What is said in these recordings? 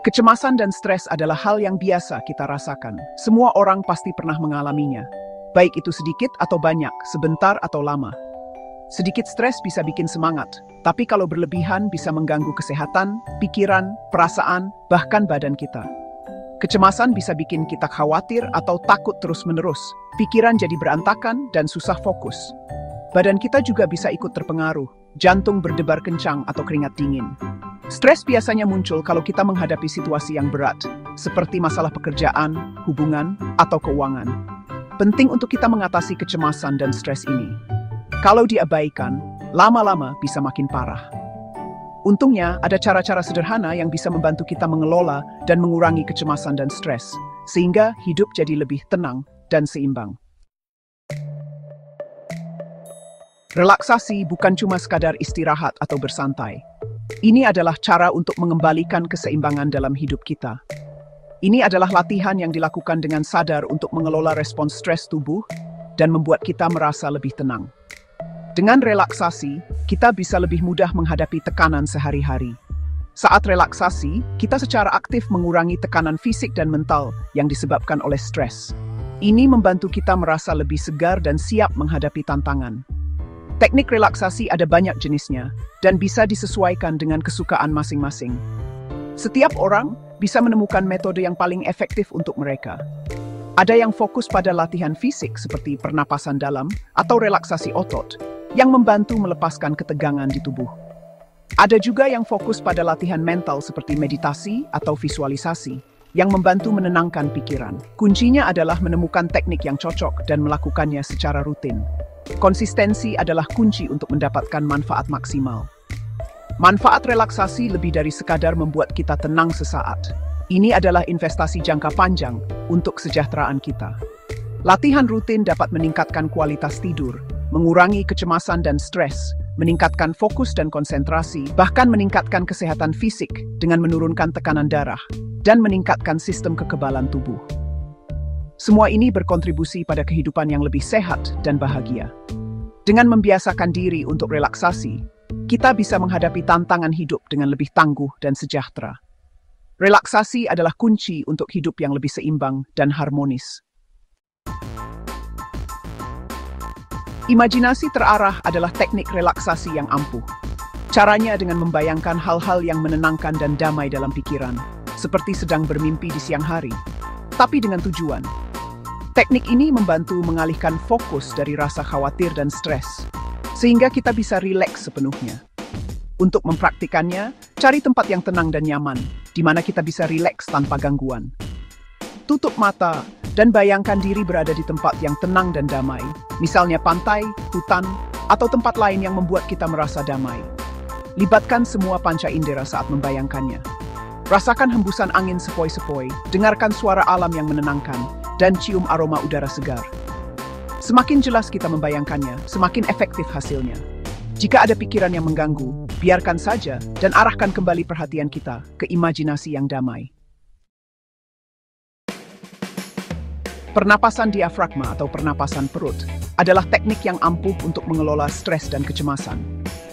Kecemasan dan stres adalah hal yang biasa kita rasakan. Semua orang pasti pernah mengalaminya. Baik itu sedikit atau banyak, sebentar atau lama. Sedikit stres bisa bikin semangat, tapi kalau berlebihan bisa mengganggu kesehatan, pikiran, perasaan, bahkan badan kita. Kecemasan bisa bikin kita khawatir atau takut terus-menerus. Pikiran jadi berantakan dan susah fokus. Badan kita juga bisa ikut terpengaruh, jantung berdebar kencang atau keringat dingin. Stres biasanya muncul kalau kita menghadapi situasi yang berat, seperti masalah pekerjaan, hubungan, atau keuangan. Penting untuk kita mengatasi kecemasan dan stres ini. Kalau diabaikan, lama-lama bisa makin parah. Untungnya, ada cara-cara sederhana yang bisa membantu kita mengelola dan mengurangi kecemasan dan stres, sehingga hidup jadi lebih tenang dan seimbang. Relaksasi bukan cuma sekadar istirahat atau bersantai. Ini adalah cara untuk mengembalikan keseimbangan dalam hidup kita. Ini adalah latihan yang dilakukan dengan sadar untuk mengelola respons stres tubuh dan membuat kita merasa lebih tenang. Dengan relaksasi, kita bisa lebih mudah menghadapi tekanan sehari-hari. Saat relaksasi, kita secara aktif mengurangi tekanan fisik dan mental yang disebabkan oleh stres. Ini membantu kita merasa lebih segar dan siap menghadapi tantangan. Teknik relaksasi ada banyak jenisnya dan bisa disesuaikan dengan kesukaan masing-masing. Setiap orang bisa menemukan metode yang paling efektif untuk mereka. Ada yang fokus pada latihan fisik seperti pernapasan dalam atau relaksasi otot yang membantu melepaskan ketegangan di tubuh. Ada juga yang fokus pada latihan mental seperti meditasi atau visualisasi yang membantu menenangkan pikiran. Kuncinya adalah menemukan teknik yang cocok dan melakukannya secara rutin. Konsistensi adalah kunci untuk mendapatkan manfaat maksimal. Manfaat relaksasi lebih dari sekadar membuat kita tenang sesaat. Ini adalah investasi jangka panjang untuk kesejahteraan kita. Latihan rutin dapat meningkatkan kualitas tidur, mengurangi kecemasan dan stres, meningkatkan fokus dan konsentrasi, bahkan meningkatkan kesehatan fisik dengan menurunkan tekanan darah, dan meningkatkan sistem kekebalan tubuh. Semua ini berkontribusi pada kehidupan yang lebih sehat dan bahagia. Dengan membiasakan diri untuk relaksasi, kita bisa menghadapi tantangan hidup dengan lebih tangguh dan sejahtera. Relaksasi adalah kunci untuk hidup yang lebih seimbang dan harmonis. Imajinasi terarah adalah teknik relaksasi yang ampuh. Caranya dengan membayangkan hal-hal yang menenangkan dan damai dalam pikiran, seperti sedang bermimpi di siang hari, tapi dengan tujuan. Teknik ini membantu mengalihkan fokus dari rasa khawatir dan stres, sehingga kita bisa rileks sepenuhnya. Untuk mempraktikannya, cari tempat yang tenang dan nyaman, di mana kita bisa rileks tanpa gangguan. Tutup mata dan bayangkan diri berada di tempat yang tenang dan damai, misalnya pantai, hutan, atau tempat lain yang membuat kita merasa damai. Libatkan semua panca indera saat membayangkannya. Rasakan hembusan angin sepoi-sepoi, dengarkan suara alam yang menenangkan, dan cium aroma udara segar. Semakin jelas kita membayangkannya, semakin efektif hasilnya. Jika ada pikiran yang mengganggu, biarkan saja dan arahkan kembali perhatian kita ke imajinasi yang damai. Pernapasan diafragma atau pernapasan perut adalah teknik yang ampuh untuk mengelola stres dan kecemasan.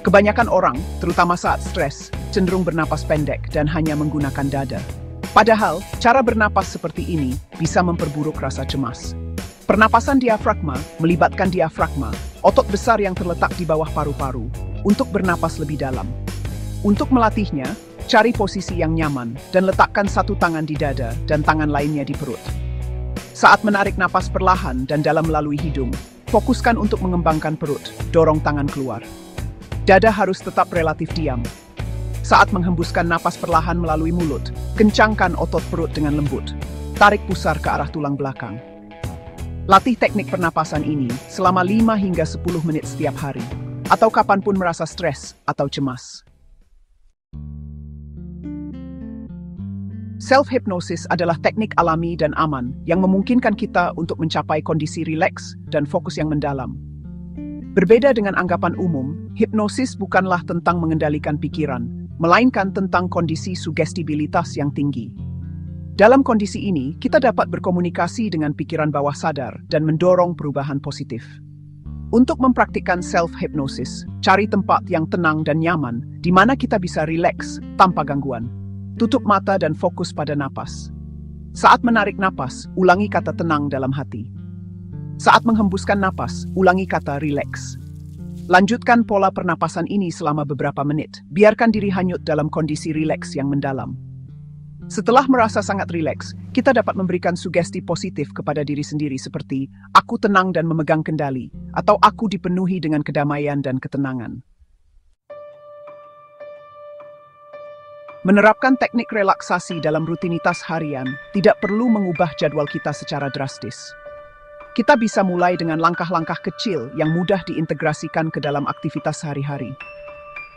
Kebanyakan orang, terutama saat stres, cenderung bernapas pendek dan hanya menggunakan dada. Padahal, cara bernapas seperti ini bisa memperburuk rasa cemas. Pernapasan diafragma melibatkan diafragma, otot besar yang terletak di bawah paru-paru, untuk bernapas lebih dalam. Untuk melatihnya, cari posisi yang nyaman dan letakkan satu tangan di dada dan tangan lainnya di perut. Saat menarik napas perlahan dan dalam melalui hidung, fokuskan untuk mengembangkan perut, dorong tangan keluar. Dada harus tetap relatif diam. Saat menghembuskan napas perlahan melalui mulut, kencangkan otot perut dengan lembut. Tarik pusar ke arah tulang belakang. Latih teknik pernapasan ini selama 5 hingga 10 menit setiap hari, atau kapanpun merasa stres atau cemas. Self-hypnosis adalah teknik alami dan aman yang memungkinkan kita untuk mencapai kondisi rileks dan fokus yang mendalam. Berbeda dengan anggapan umum, hipnosis bukanlah tentang mengendalikan pikiran, melainkan tentang kondisi sugestibilitas yang tinggi. Dalam kondisi ini, kita dapat berkomunikasi dengan pikiran bawah sadar dan mendorong perubahan positif. Untuk mempraktikkan self-hypnosis, cari tempat yang tenang dan nyaman, di mana kita bisa rileks tanpa gangguan. Tutup mata dan fokus pada napas. Saat menarik napas, ulangi kata tenang dalam hati. Saat menghembuskan napas, ulangi kata rileks. Lanjutkan pola pernapasan ini selama beberapa menit. Biarkan diri hanyut dalam kondisi rileks yang mendalam. Setelah merasa sangat rileks, kita dapat memberikan sugesti positif kepada diri sendiri seperti aku tenang dan memegang kendali, atau aku dipenuhi dengan kedamaian dan ketenangan. Menerapkan teknik relaksasi dalam rutinitas harian tidak perlu mengubah jadwal kita secara drastis. Kita bisa mulai dengan langkah-langkah kecil yang mudah diintegrasikan ke dalam aktivitas sehari-hari.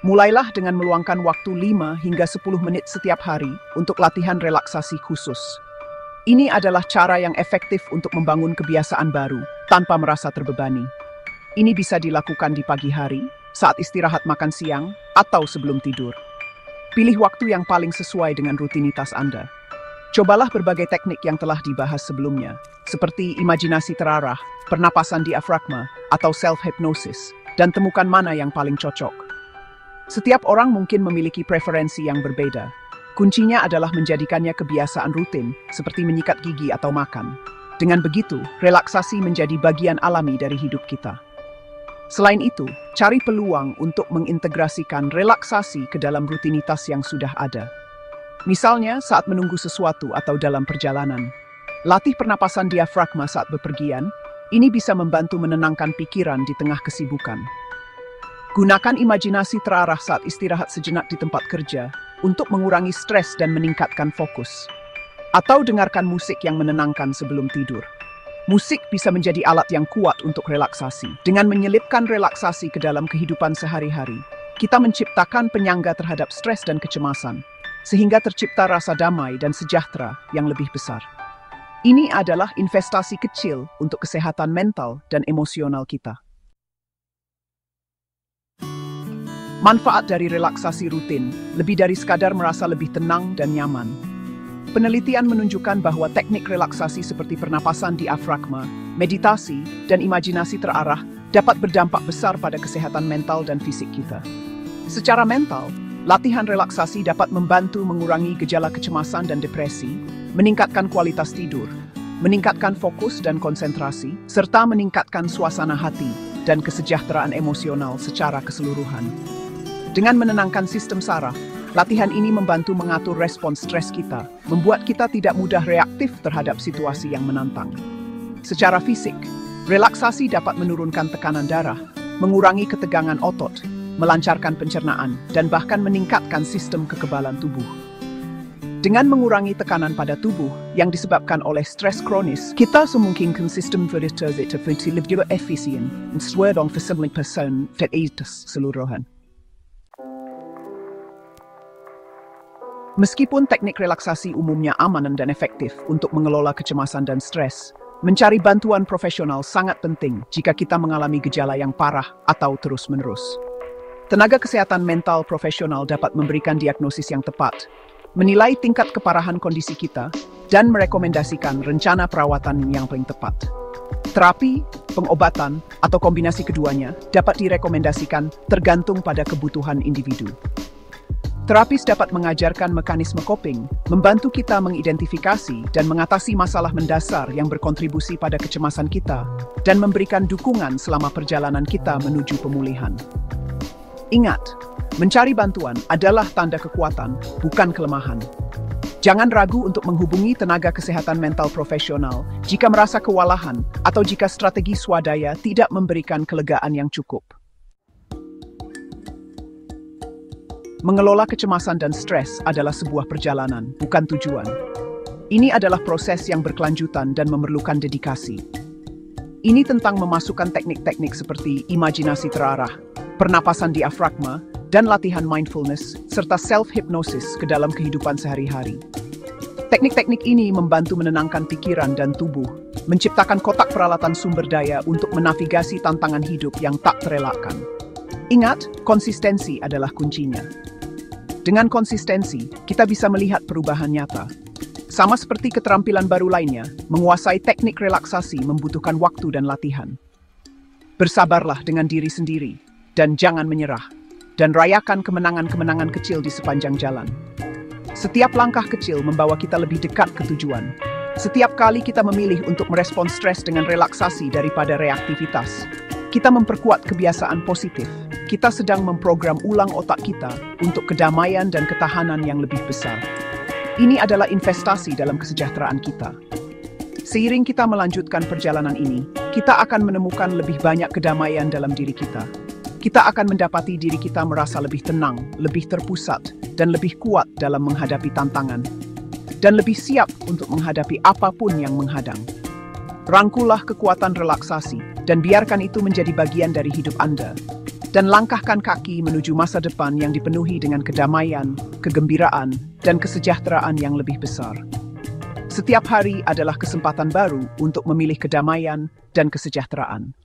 Mulailah dengan meluangkan waktu 5 hingga 10 menit setiap hari untuk latihan relaksasi khusus. Ini adalah cara yang efektif untuk membangun kebiasaan baru tanpa merasa terbebani. Ini bisa dilakukan di pagi hari, saat istirahat makan siang, atau sebelum tidur. Pilih waktu yang paling sesuai dengan rutinitas Anda. Cobalah berbagai teknik yang telah dibahas sebelumnya, seperti imajinasi terarah, pernapasan diafragma, atau self-hypnosis, dan temukan mana yang paling cocok. Setiap orang mungkin memiliki preferensi yang berbeda. Kuncinya adalah menjadikannya kebiasaan rutin, seperti menyikat gigi atau makan. Dengan begitu, relaksasi menjadi bagian alami dari hidup kita. Selain itu, cari peluang untuk mengintegrasikan relaksasi ke dalam rutinitas yang sudah ada. Misalnya saat menunggu sesuatu atau dalam perjalanan. Latih pernapasan diafragma saat bepergian, ini bisa membantu menenangkan pikiran di tengah kesibukan. Gunakan imajinasi terarah saat istirahat sejenak di tempat kerja untuk mengurangi stres dan meningkatkan fokus. Atau dengarkan musik yang menenangkan sebelum tidur. Musik bisa menjadi alat yang kuat untuk relaksasi. Dengan menyelipkan relaksasi ke dalam kehidupan sehari-hari, kita menciptakan penyangga terhadap stres dan kecemasan, sehingga tercipta rasa damai dan sejahtera yang lebih besar. Ini adalah investasi kecil untuk kesehatan mental dan emosional kita. Manfaat dari relaksasi rutin lebih dari sekadar merasa lebih tenang dan nyaman. Penelitian menunjukkan bahwa teknik relaksasi seperti pernapasan diafragma, meditasi, dan imajinasi terarah dapat berdampak besar pada kesehatan mental dan fisik kita. Secara mental, latihan relaksasi dapat membantu mengurangi gejala kecemasan dan depresi, meningkatkan kualitas tidur, meningkatkan fokus dan konsentrasi, serta meningkatkan suasana hati dan kesejahteraan emosional secara keseluruhan. Dengan menenangkan sistem saraf, latihan ini membantu mengatur respons stres kita, membuat kita tidak mudah reaktif terhadap situasi yang menantang. Secara fisik, relaksasi dapat menurunkan tekanan darah, mengurangi ketegangan otot, melancarkan pencernaan, dan bahkan meningkatkan sistem kekebalan tubuh. Dengan mengurangi tekanan pada tubuh yang disebabkan oleh stres kronis, kita memungkinkan sistem vertebrasi lebih efisien dan sesuai dengan person keseluruhan. Meskipun teknik relaksasi umumnya aman dan efektif untuk mengelola kecemasan dan stres, mencari bantuan profesional sangat penting jika kita mengalami gejala yang parah atau terus-menerus. Tenaga kesehatan mental profesional dapat memberikan diagnosis yang tepat, menilai tingkat keparahan kondisi kita, dan merekomendasikan rencana perawatan yang paling tepat. Terapi, pengobatan, atau kombinasi keduanya dapat direkomendasikan tergantung pada kebutuhan individu. Terapis dapat mengajarkan mekanisme coping, membantu kita mengidentifikasi dan mengatasi masalah mendasar yang berkontribusi pada kecemasan kita, dan memberikan dukungan selama perjalanan kita menuju pemulihan. Ingat, mencari bantuan adalah tanda kekuatan, bukan kelemahan. Jangan ragu untuk menghubungi tenaga kesehatan mental profesional jika merasa kewalahan atau jika strategi swadaya tidak memberikan kelegaan yang cukup. Mengelola kecemasan dan stres adalah sebuah perjalanan, bukan tujuan. Ini adalah proses yang berkelanjutan dan memerlukan dedikasi. Ini tentang memasukkan teknik-teknik seperti imajinasi terarah, pernapasan diafragma, dan latihan mindfulness, serta self-hypnosis ke dalam kehidupan sehari-hari. Teknik-teknik ini membantu menenangkan pikiran dan tubuh, menciptakan kotak peralatan sumber daya untuk menavigasi tantangan hidup yang tak terelakkan. Ingat, konsistensi adalah kuncinya. Dengan konsistensi, kita bisa melihat perubahan nyata. Sama seperti keterampilan baru lainnya, menguasai teknik relaksasi membutuhkan waktu dan latihan. Bersabarlah dengan diri sendiri, dan jangan menyerah. Dan rayakan kemenangan-kemenangan kecil di sepanjang jalan. Setiap langkah kecil membawa kita lebih dekat ke tujuan. Setiap kali kita memilih untuk merespons stres dengan relaksasi daripada reaktivitas, kita memperkuat kebiasaan positif. Kita sedang memprogram ulang otak kita untuk kedamaian dan ketahanan yang lebih besar. Ini adalah investasi dalam kesejahteraan kita. Seiring kita melanjutkan perjalanan ini, kita akan menemukan lebih banyak kedamaian dalam diri kita. Kita akan mendapati diri kita merasa lebih tenang, lebih terpusat, dan lebih kuat dalam menghadapi tantangan, dan lebih siap untuk menghadapi apapun yang menghadang. Rangkulah kekuatan relaksasi, dan biarkan itu menjadi bagian dari hidup Anda. Dan langkahkan kaki menuju masa depan yang dipenuhi dengan kedamaian, kegembiraan, dan kesejahteraan yang lebih besar. Setiap hari adalah kesempatan baru untuk memilih kedamaian dan kesejahteraan.